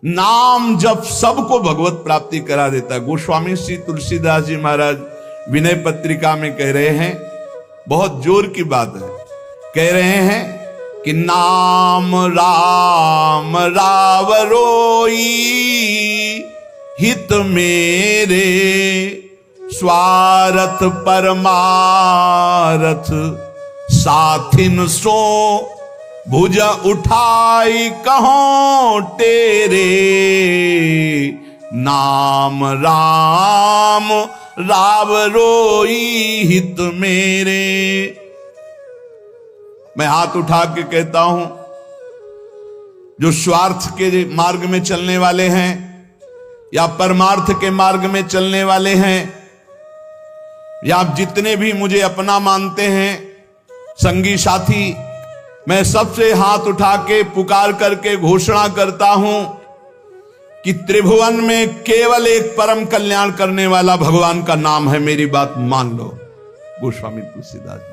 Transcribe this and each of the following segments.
नाम जप सबको भगवत प्राप्ति करा देता है। गोस्वामी श्री तुलसीदास जी महाराज विनय पत्रिका में कह रहे हैं, बहुत जोर की बात है, कह रहे हैं कि नाम राम रावरोई हित मेरे स्वार्थ परमारथ साथिन सो भुज उठाई कहो तेरे नाम राम रावरोई हित मेरे। मैं हाथ उठा के कहता हूं, जो स्वार्थ के मार्ग में चलने वाले हैं या परमार्थ के मार्ग में चलने वाले हैं, या आप जितने भी मुझे अपना मानते हैं संगी साथी, मैं सबसे हाथ उठा के पुकार करके घोषणा करता हूं कि त्रिभुवन में केवल एक परम कल्याण करने वाला भगवान का नाम है। मेरी बात मान लो। गोस्वामी तुलसीदास जी,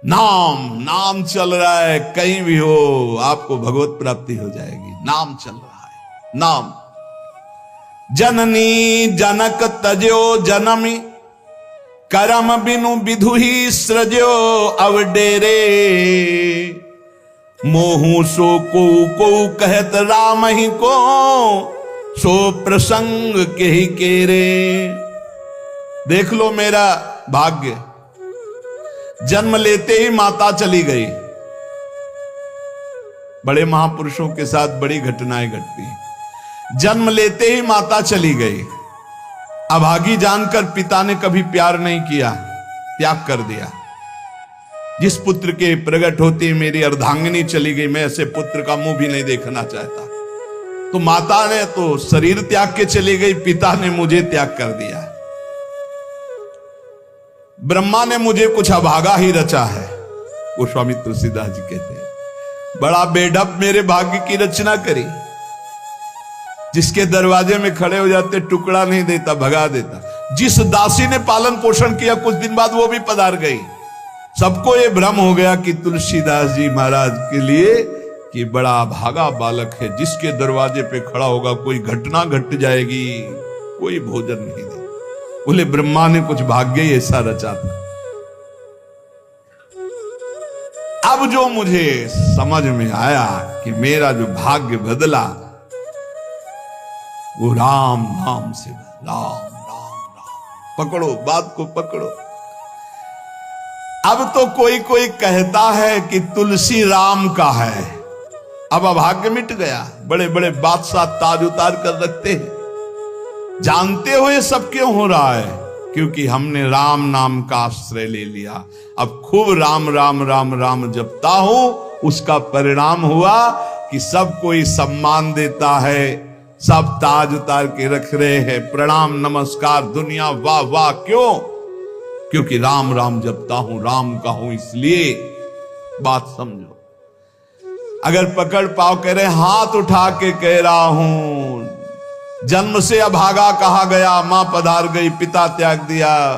नाम चल रहा है, कहीं भी हो आपको भगवत प्राप्ति हो जाएगी। नाम चल रहा है, नाम। जननी जनक तजो जनमी करम बिनु विधु ही सृजो अवडेरे मोहू सो को कहत राम ही को सो प्रसंग के ही केरे। देख लो मेरा भाग्य, जन्म लेते ही माता चली गई। बड़े महापुरुषों के साथ बड़ी घटनाएं घटती हैं। जन्म लेते ही माता चली गई। अभागी जानकर पिता ने कभी प्यार नहीं किया, त्याग कर दिया। जिस पुत्र के प्रकट होते मेरी अर्धांगिनी चली गई, मैं ऐसे पुत्र का मुंह भी नहीं देखना चाहता। तो माता ने तो शरीर त्याग के चली गई, पिता ने मुझे त्याग कर दिया। ब्रह्मा ने मुझे कुछ अभागा ही रचा है। गोस्वामी तुलसीदास जी कहते हैं, बड़ा बेढप मेरे भाग्य की रचना करी। जिसके दरवाजे में खड़े हो जाते टुकड़ा नहीं देता, भगा देता। जिस दासी ने पालन पोषण किया, कुछ दिन बाद वो भी पधार गई। सबको ये भ्रम हो गया कि तुलसीदास जी महाराज के लिए कि बड़ा भागा बालक है, जिसके दरवाजे पे खड़ा होगा कोई घटना घट जाएगी, कोई भोजन नहीं दे। बोले ब्रह्मा ने कुछ भाग्य ही ऐसा रचा था। अब जो मुझे समझ में आया कि मेरा जो भाग्य बदला वो राम नाम से, राम राम राम। पकड़ो बात को, पकड़ो। अब तो कोई कोई कहता है कि तुलसी राम का है। अब अभाग्य मिट गया। बड़े बड़े बादशाह ताज उतार कर रखते हैं। जानते हो ये सब क्यों हो रहा है? क्योंकि हमने राम नाम का आश्रय ले लिया। अब खूब राम राम राम राम जपता हूं, उसका परिणाम हुआ कि सब कोई सम्मान देता है, सब ताज उतार के रख रहे हैं, प्रणाम नमस्कार, दुनिया वाह वाह। क्यों? क्योंकि राम राम जपता हूं, राम का हूं, इसलिए। बात समझो। अगर पकड़ पाओ, कह रहे हाथ उठा के कह रहा हूं, जन्म से अभागा कहा गया, मां पधार गई, पिता त्याग दिया।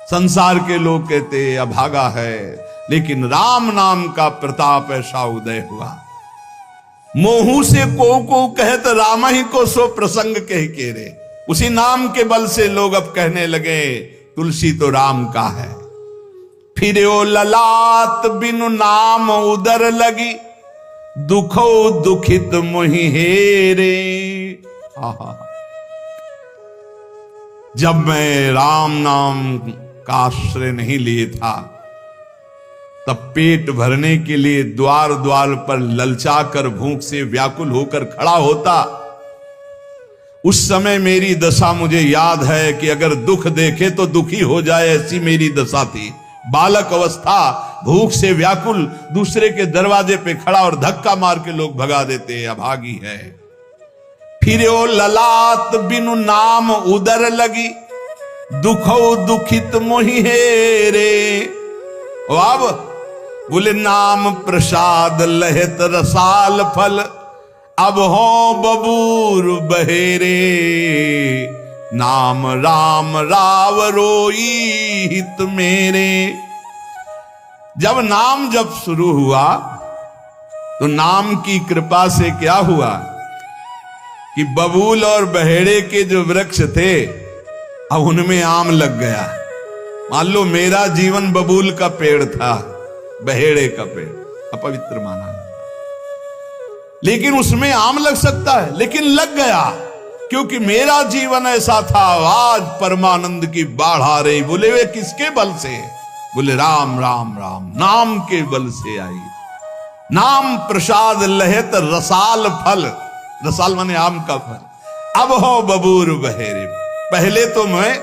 संसार के लोग कहते अभागा है, लेकिन राम नाम का प्रताप ऐसा उदय हुआ। मोहू से को कहत राम ही को सो प्रसंग कह के रे। उसी नाम के बल से लोग अब कहने लगे तुलसी तो राम का है। फिर ओ ललाट बिनु नाम उदर लगी, दुखो दुखित मोहि हेरे। जब मैं राम नाम का आश्रय नहीं लिए था, तब पेट भरने के लिए द्वार द्वार पर ललचाकर भूख से व्याकुल होकर खड़ा होता। उस समय मेरी दशा मुझे याद है कि अगर दुख देखे तो दुखी हो जाए, ऐसी मेरी दशा थी। बालक अवस्था, भूख से व्याकुल, दूसरे के दरवाजे पे खड़ा और धक्का मार के लोग भगा देते, अभागी है। फिर ओ ललाट बिनु नाम उदर लगी, दुखो दुखित मोहि हेरे। अब बोले नाम प्रसाद लहत रसाल फल, अब हो बबूर बहेरे। नाम राम राव रोई हित मेरे। जब नाम जब शुरू हुआ तो नाम की कृपा से क्या हुआ कि बबूल और बहेड़े के जो वृक्ष थे अब उनमें आम लग गया। मान लो मेरा जीवन बबूल का पेड़ था, बहेड़े का पेड़ अपवित्र माना जाता, लेकिन उसमें आम लग सकता है, लेकिन लग गया क्योंकि मेरा जीवन ऐसा था। आज परमानंद की बाढ़ आ रही। बोले वे किसके बल से? बोले राम राम राम, नाम के बल से आई। नाम प्रसाद लहेत रसाल फल, रसाल माने आम का फल। अब हो बबूल बहेरे। पहले तो मैं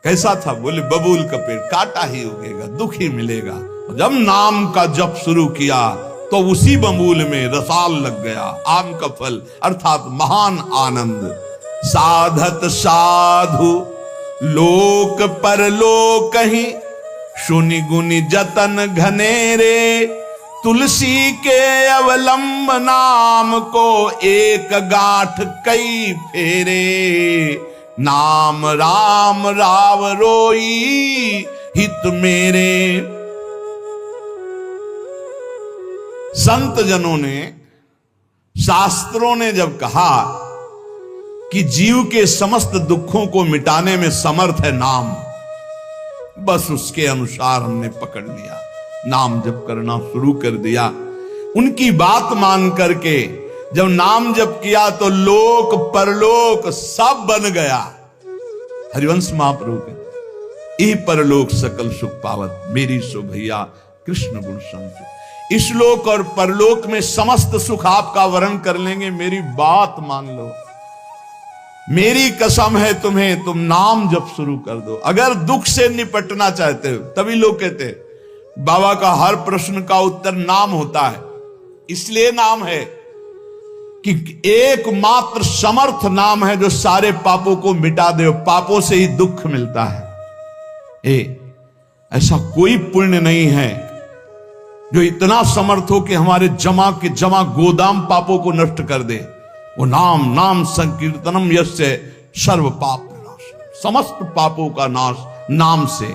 कैसा था? बोले बबूल का पेड़, काटा ही उगेगा, दुख ही मिलेगा। जब नाम का जप शुरू किया तो उसी बबूल में रसाल लग गया, आम का फल अर्थात महान आनंद। साधत साधु लोक परलोक ही, सुनि गुनि जतन घनेरे। तुलसी के अवलंब नाम को, एक गांठ कई फेरे। नाम राम राव रोई हित मेरे। संत जनों ने, शास्त्रों ने जब कहा कि जीव के समस्त दुखों को मिटाने में समर्थ है नाम, बस उसके अनुसार हमने पकड़ लिया, नाम जप करना शुरू कर दिया। उनकी बात मान करके जब नाम जप किया तो लोक परलोक सब बन गया। हरिवंश महाप्रभु कहते, ई परलोक सकल सुख पावत, मेरी सो भैया कृष्ण गुण संग। इस लोक और परलोक में समस्त सुख आपका वर्ण कर लेंगे, मेरी बात मान लो, मेरी कसम है तुम्हें, तुम नाम जप शुरू कर दो। अगर दुख से निपटना चाहते हो, तभी लोग कहते बाबा का हर प्रश्न का उत्तर नाम होता है। इसलिए नाम है कि एकमात्र समर्थ नाम है जो सारे पापों को मिटा दे। पापों से ही दुख मिलता है। ऐसा कोई पुण्य नहीं है जो इतना समर्थ हो कि हमारे जमा के जमा गोदाम पापों को नष्ट कर दे। वो नाम, नाम संकीर्तनम यस्य सर्व पाप नाश, समस्त पापों का नाश नाम से।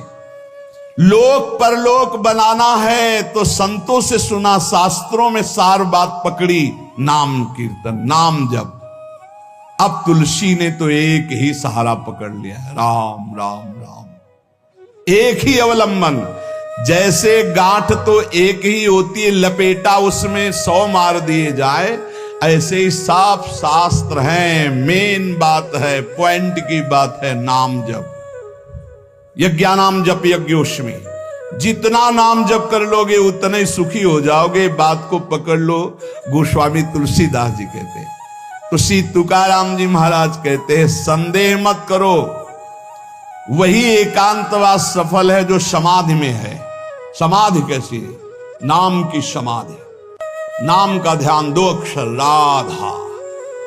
लोक परलोक बनाना है तो संतों से सुना, शास्त्रों में सार बात पकड़ी, नाम कीर्तन, नाम जप। अब तुलसी ने तो एक ही सहारा पकड़ लिया, राम राम राम, एक ही अवलंबन। जैसे गांठ तो एक ही होती है, लपेटा उसमें 100 मार दिए जाए, ऐसे ही साफ शास्त्र हैं, मेन बात है, पॉइंट की बात है, नाम जप। यज्ञानाम जप यज्ञोष्मी, जितना नाम जप कर लोगे उतना ही सुखी हो जाओगे। बात को पकड़ लो। गोस्वामी तुलसीदास जी कहते हैं, तुलसी तुकाराम जी महाराज कहते हैं, संदेह मत करो, वही एकांतवास सफल है जो समाधि में है। समाधि कैसी है? नाम की समाधि, नाम का ध्यान, 2 अक्षर राधा,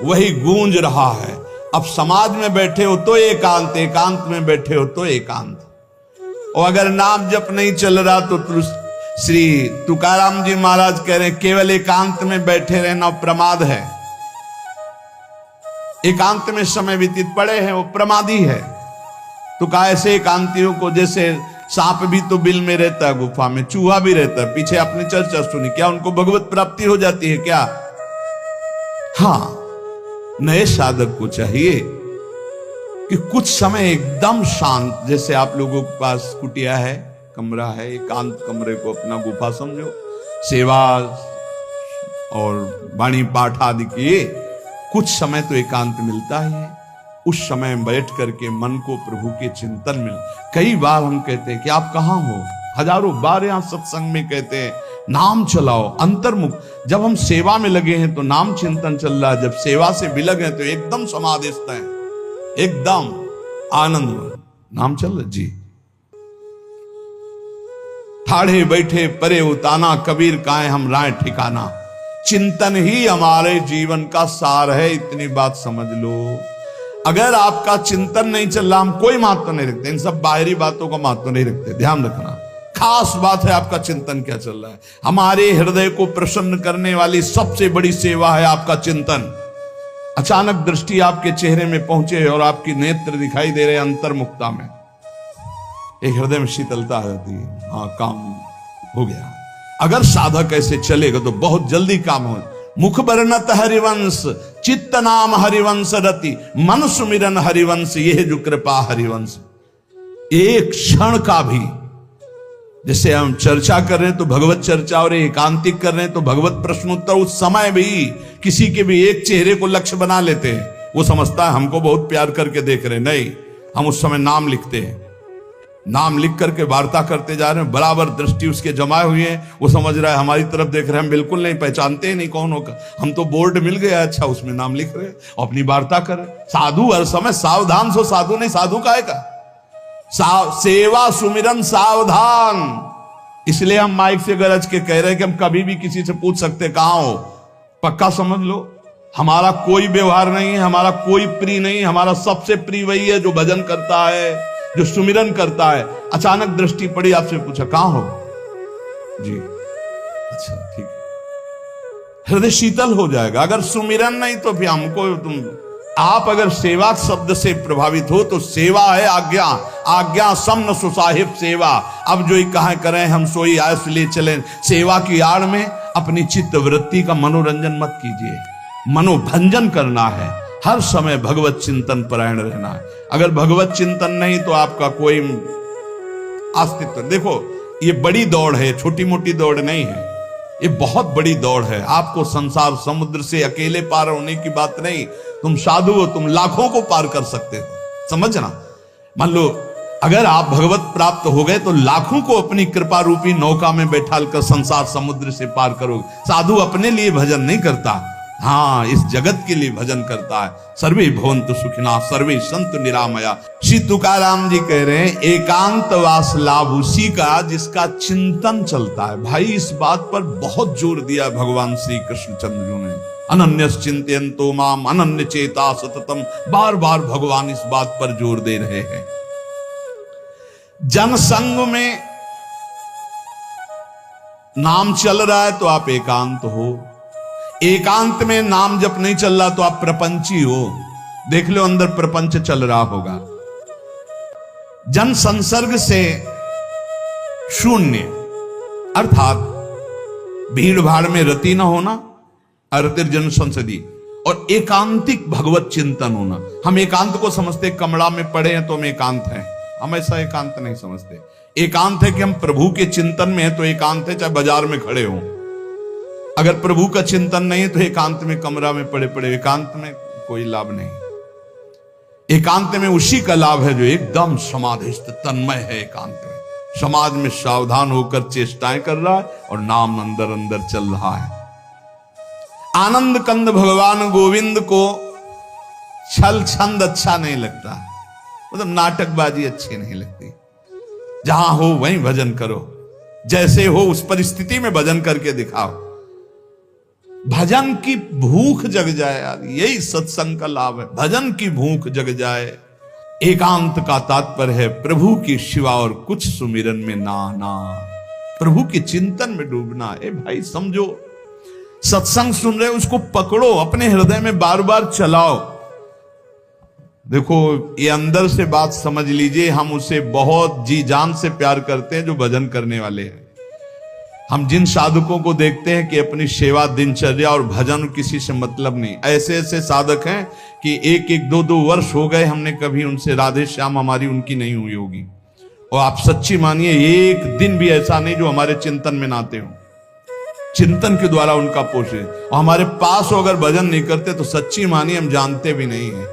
वही गूंज रहा है। अब समाज में बैठे हो तो एकांत, एकांत में बैठे हो तो एकांत। और अगर नाम जप नहीं चल रहा तो श्री तुकाराम जी महाराज कह रहे हैं, केवल एकांत में बैठे रहना प्रमाद है। एकांत में समय व्यतीत पड़े हैं वो प्रमादी है। तो कहा ऐसे एकांतियों को, जैसे सांप भी तो बिल में रहता है, गुफा में चूहा भी रहता है, पीछे आपने चर्चा सुनी, क्या उनको भगवत प्राप्ति हो जाती है क्या? हाँ, नए साधक को चाहिए कि कुछ समय एकदम शांत, जैसे आप लोगों के पास कुटिया है, कमरा है, एकांत कमरे को अपना गुफा समझो, सेवा और वाणी पाठ आदि किए, कुछ समय तो एकांत मिलता ही है। उस समय बैठ करके मन को प्रभु के चिंतन में, कई बार हम कहते हैं कि आप कहां हो, हजारों बार यहां सत्संग में कहते हैं नाम चलाओ, अंतर्मुख। जब हम सेवा में लगे हैं तो नाम चिंतन चल रहा है, जब सेवा से विलग हैं तो एकदम समाधिस्थ है, एकदम आनंद, नाम चल रहा जी। ठाढ़े बैठे परे उताना, कबीर काहे हम राय ठिकाना। चिंतन ही हमारे जीवन का सार है, इतनी बात समझ लो। अगर आपका चिंतन नहीं चल रहा, हम कोई महत्व नहीं रखते, इन सब बाहरी बातों का महत्व नहीं रखते, ध्यान रखना। खास बात है आपका चिंतन क्या चल रहा है। हमारे हृदय को प्रसन्न करने वाली सबसे बड़ी सेवा है आपका चिंतन। अचानक दृष्टि आपके चेहरे में पहुंचे और आपकी नेत्र दिखाई दे रहे अंतर्मुखता में, एक हृदय में शीतलता रहती है, हाँ काम हो गया। अगर साधक ऐसे चलेगा तो बहुत जल्दी काम हो। मुख बरनत हरिवंश चित्त नाम हरिवंश रति, मन सुमिरन हरिवंश, यह जो कृपा हरिवंश। एक क्षण का भी, जैसे हम चर्चा कर रहे हैं तो भगवत चर्चा और एकांतिक कर रहे हैं तो भगवत प्रश्नोत्तर, उस समय भी किसी के भी एक चेहरे को लक्ष्य बना लेते हैं, वो समझता है हमको बहुत प्यार करके देख रहे हैं। नहीं, हम उस समय नाम लिखते हैं, नाम लिख करके वार्ता करते जा रहे हैं, बराबर दृष्टि उसके जमाए हुए हैं, वो समझ रहा है हमारी तरफ देख रहे हैं, हम बिल्कुल नहीं पहचानते ही नहीं कौन होगा, हम तो बोर्ड मिल गया, अच्छा उसमें नाम लिख रहे हैं, अपनी वार्ता कर रहे। साधु हर समय सावधान सो साधु नहीं, साधु काहे का सेवा सुमिरन सावधान। इसलिए हम माइक से गरज के कह रहे हैं कि हम कभी भी किसी से पूछ सकते कहां हो, पक्का समझ लो हमारा कोई व्यवहार नहीं है, हमारा कोई प्रिय नहीं, हमारा सबसे प्रिय वही है जो भजन करता है, जो सुमिरन करता है। अचानक दृष्टि पड़ी, आपसे पूछा कहां हो जी, अच्छा ठीक है, हृदय शीतल हो जाएगा। अगर सुमिरन नहीं तो फिर हमको आप अगर सेवा शब्द से प्रभावित हो तो सेवा है आज्ञा, आज्ञा समन सुसाहिब सेवा। अब जो ही कहा करें हम सोई आयस ले चलें, सेवा की आड़ में अपनी चित्त वृत्ति का मनोरंजन मत कीजिए, मनोभंजन करना है, हर समय भगवत चिंतन परायण रहना है। अगर भगवत चिंतन नहीं तो आपका कोई अस्तित्व, देखो ये बड़ी दौड़ है, छोटी मोटी दौड़ नहीं है, ये बहुत बड़ी दौड़ है। आपको संसार समुद्र से अकेले पार होने की बात नहीं, तुम साधु हो, तुम लाखों को पार कर सकते हो, समझना। मान लो अगर आप भगवत प्राप्त हो गए तो लाखों को अपनी कृपा रूपी नौका में बैठाल कर संसार समुद्र से पार करोगे। साधु अपने लिए भजन नहीं करता, हाँ इस जगत के लिए भजन करता है। सर्वे भवन्तु सुखिनः सर्वे सन्तु निरामया। श्री तुकाराम जी कह रहे हैं एकांत वास लाभ उसी का जिसका चिंतन चलता है। भाई इस बात पर बहुत जोर दिया भगवान श्री कृष्णचंद्र जी ने, अनन्यस चिंतयन्तो माम अनन्य चेता सततम। बार बार भगवान इस बात पर जोर दे रहे हैं। जनसंग में नाम चल रहा है तो आप एकांत हो, एकांत में नाम जब नहीं चल रहा तो आप प्रपंची हो। देख लो अंदर प्रपंच चल रहा होगा। जन संसर्ग से शून्य अर्थात भीड़ भाड़ में रति न होना, अर्तिर्जन संसदी, और एकांतिक भगवत चिंतन होना। हम एकांत को समझते कमरा में पड़े हैं तो हम एकांत हैं, हम ऐसा एकांत नहीं समझते। एकांत है कि हम प्रभु के चिंतन में हैं तो एकांत है, चाहे बाजार में खड़े हों। अगर प्रभु का चिंतन नहीं तो एकांत में कमरा में पड़े पड़े एकांत में कोई लाभ नहीं। एकांत में उसी का लाभ है जो एकदम समाधिस्थ तन्मय है। एकांत में समाज में सावधान होकर चेष्टाएं कर रहा है और नाम अंदर अंदर चल रहा है। आनंद कंद भगवान गोविंद को छल छंद अच्छा नहीं लगता, मतलब नाटकबाजी अच्छी नहीं लगती। जहां हो वहीं भजन करो, जैसे हो उस परिस्थिति में भजन करके दिखाओ। भजन की भूख जग जाए यार, यही सत्संग का लाभ है। भजन की भूख जग जाए। एकांत का तात्पर्य है प्रभु की शिवा और कुछ सुमिरन में ना, प्रभु के चिंतन में डूबना। ए भाई समझो, सत्संग सुन रहे उसको पकड़ो, अपने हृदय में बार बार चलाओ। देखो ये अंदर से बात समझ लीजिए, हम उसे बहुत जी जान से प्यार करते हैं जो भजन करने वाले हैं। हम जिन साधकों को देखते हैं कि अपनी सेवा दिनचर्या और भजन किसी से मतलब नहीं, ऐसे ऐसे साधक हैं कि एक एक दो दो वर्ष हो गए हमने कभी उनसे राधे श्याम हमारी उनकी नहीं हुई होगी। और आप सच्ची मानिए एक दिन भी ऐसा नहीं जो हमारे चिंतन में नाते हो, चिंतन के द्वारा उनका पोषे। और हमारे पास हो अगर भजन नहीं करते तो सच्ची मानिए हम जानते भी नहीं है।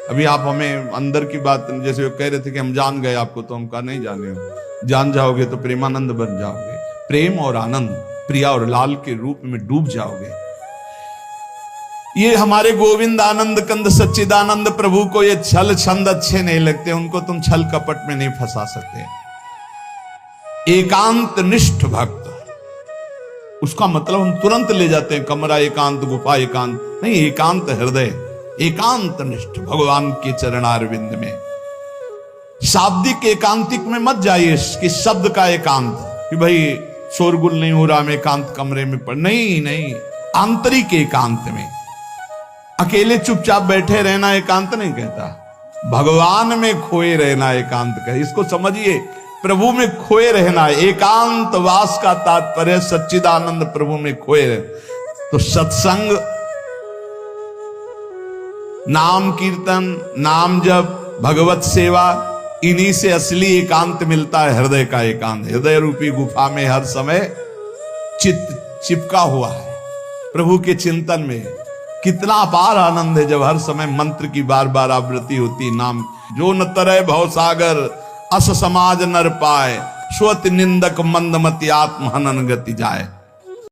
अभी आप हमें अंदर की बात, जैसे वो कह रहे थे कि हम जान गए आपको, तो हम कहा नहीं जाने हो, जान जाओगे तो प्रेमानंद बन जाओगे, प्रेम और आनंद प्रिया और लाल के रूप में डूब जाओगे। ये हमारे गोविंद आनंद कंद सच्चिदानंद प्रभु को ये छल छंद अच्छे नहीं लगते, उनको तुम छल कपट में नहीं फंसा सकते। एकांत निष्ठ भक्त, उसका मतलब हम तुरंत ले जाते हैं कमरा एकांत, गुफा एकांत नहीं, एकांत हृदय, एकांत निष्ठ भगवान के चरणारविंद में। शाब्दिक एकांतिक में मत जाइए कि शब्द का एकांत कि भाई शोरगुल नहीं हो रहा, मैं एकांत कमरे में पड़, नहीं, आंतरिक एकांत में अकेले चुपचाप बैठे रहना एकांत नहीं कहता, भगवान में खोए रहना एकांत कहता। इसको समझिए, प्रभु में खोए रहना। एकांत वास का तात्पर्य सच्चिदानंद प्रभु में खोए रहे। तो सत्संग नाम कीर्तन, नाम जप, भगवत सेवा, इन्हीं से असली एकांत मिलता है, हृदय का एकांत। हृदय रूपी गुफा में हर समय चित्त चिपका हुआ है प्रभु के चिंतन में। कितना अपार आनंद है जब हर समय मंत्र की बार बार आवृत्ति होती। नाम जो न तरय भव सागर, अस समाज नर पाए, स्वत निंदक मंदमति आत्म हनन गति जाए।